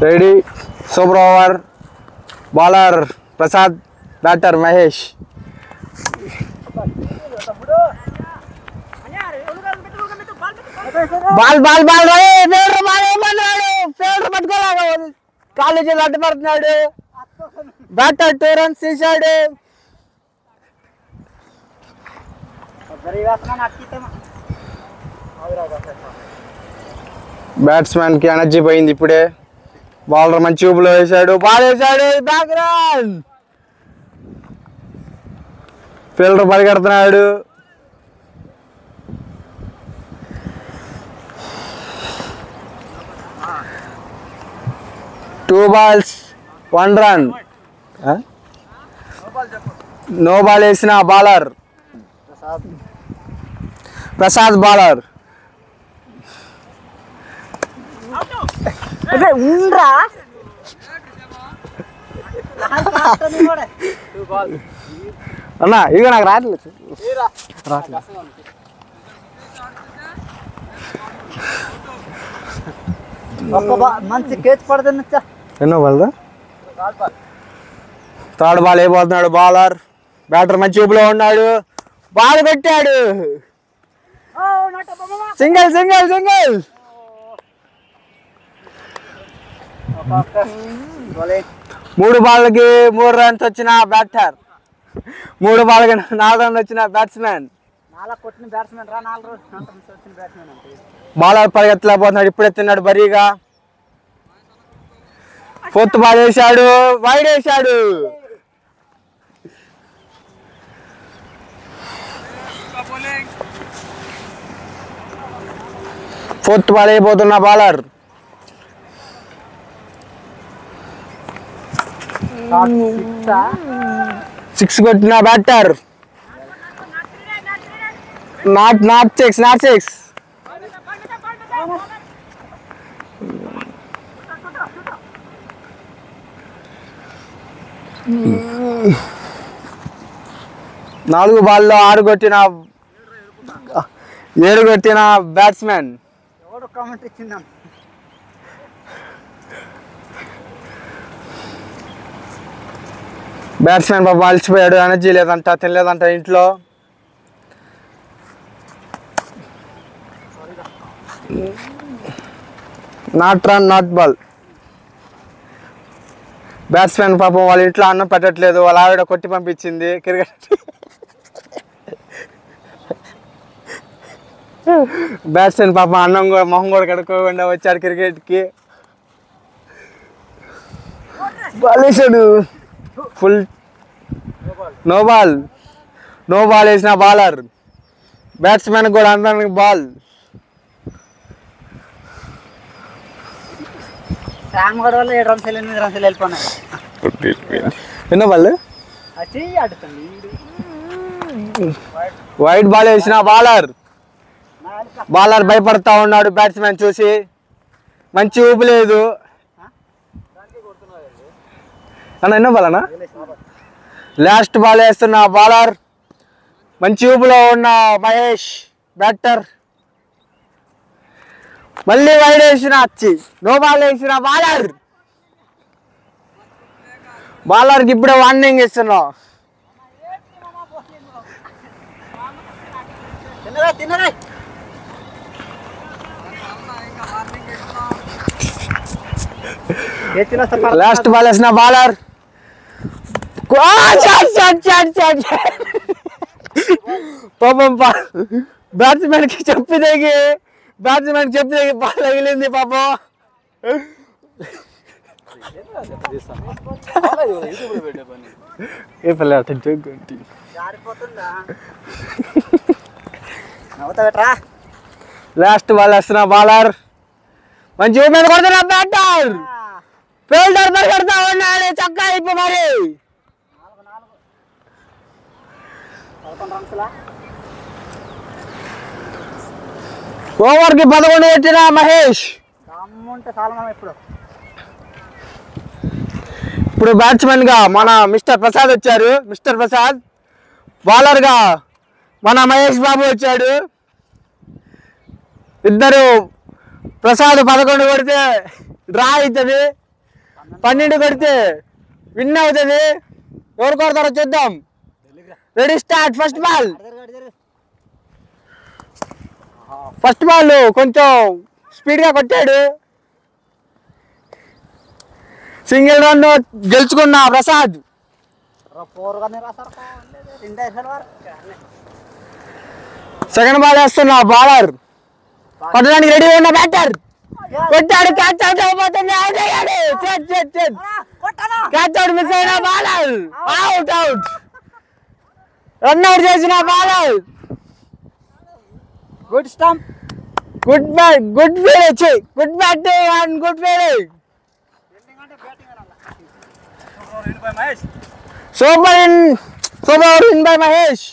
Ready super over. Bowler Prasad, batter Mahesh. Ball ball ball fielder పట్టుకోలేడు, college అడ్డు పడుతున్నాడు. Batter 2 runs తీశాడు. బ్యాట్స్మెన్ కి ఎనర్జీ పోయింది ఇప్పుడే. బౌలర్ మంచి ఊపులో వేశాడు, బాల్ వేశాడు, బ్యాక్ రన్. ఫీల్డర్ పరిగెడుతున్నాడు. Two balls 1 run. No ball వేసిన బౌలర్ ప్రసాద్. బౌలర్ అన్నా ఇక నాకు రావట్లేదు. మంచి కేచ్ పడుతుంది. ఎన్నో బాల్? 3rd బాల్ అయిపోతున్నాడు బౌలర్. బ్యాటర్ మంచి ఊపులో ఉన్నాడు, బాల్ పెట్టాడు. Single single single. 3 బాల్కి 3 runs వచ్చిన బ్యాటర్, 3 బాల్కి 4 runs వచ్చిన బ్యాట్స్మెన్. బౌలర్ పరిగెత్తలేకపోతున్నాడు, ఇప్పుడే తిన్నాడు బరీగా. 4th బాల్ వేశాడు, వైడ్ వేశాడు. ఫోర్త్ బాల్ అయిపోతున్న బౌలర్. సిక్స్ కొట్టిన బ్యాటర్. Not six. నాలుగు బాల్లో 6 కొట్టిన 7 కొట్టిన బ్యాట్స్మెన్. బ్యాట్స్మెన్ బాబు అలసిపోయాడు, ఎనర్జీ లేదంట, తినలేదంట ఇంట్లో. Not run not ball. Batsmen పాపం వాళ్ళ ఇంట్లో అన్నం పెట్టట్లేదు, వాళ్ళ ఆవిడ కొట్టి పంపించింది. క్రికెట్ బ్యాట్స్మెన్ పాపం అన్నం మొహం కూడా కడుక్కోకుండా వచ్చాడు క్రికెట్కి. బాల్ వేసాడు, ఫుల్ నో బాల్ వేసిన బౌలర్. బ్యాట్స్మెన్ కూడా అందరికి బాల్. ఎన్నో బాల్? వైడ్ బాల్ వేసిన బౌలర్ భయపడతా ఉన్నాడు బ్యాట్స్మెన్ చూసి. మంచి ఊపు లేదు అన్న. ఎన్నో బాల్ అన్న? లాస్ట్ బాల్ వేస్తున్న బౌలర్. మంచి ఊపులో ఉన్న మహేష్ బ్యాటర్. మళ్ళీ వైడ్ వేసిన నో బాల్ వేసిన బౌలర్కి ఇప్పుడే వార్నింగ్ ఇస్తున్నాం. లాస్ట్ బాల్ వేసిన బౌలర్. పాపం బ్యాట్స్మెన్ కి చెప్పి తెగి బాల్ తగిలింది పాపం. లాస్ట్ బాల్ వేస్తున్న బౌలర్. మంచి ఊపు మీద కొడుతున్న బ్యాటర్. ఫీల్డర్ పరిగెడతా ఉన్నాడు చక్కా ఇప్పు మరి. ఓవర్కి 11 కొట్టిన మహేష్. ఇప్పుడు బ్యాట్స్మెన్ గా మన మిస్టర్ ప్రసాద్ వచ్చారు. మిస్టర్ ప్రసాద్. బౌలర్ గా మన మహేష్ బాబు వచ్చాడు. ఇద్దరు. ప్రసాద్ 11 కొడితే డ్రా అవుతుంది. 12 కొడితే విన్ అవుతుంది. ఎవరు కొడతారో చూద్దాం. Ready start. ఫస్ట్ బాల్ కొంచెం స్పీడ్గా కొట్టాడు. సింగిల్ రన్ గెలుచుకున్న ప్రసాద్. సెకండ్ బాల్ వేస్తున్న బౌలర్ కొట్టడానికి రెడీ ఉన్న బ్యాటర్ కొట్టాడు. క్యాచ్ అవుట్ అయిపోతుంది. క్యాచ్ అవుట్ మిస్ అయిన బౌలర్ అవుట్. రన్అట్ చేసిన bowler. Good stump. Good batting and good fielding. Super in by Mahesh.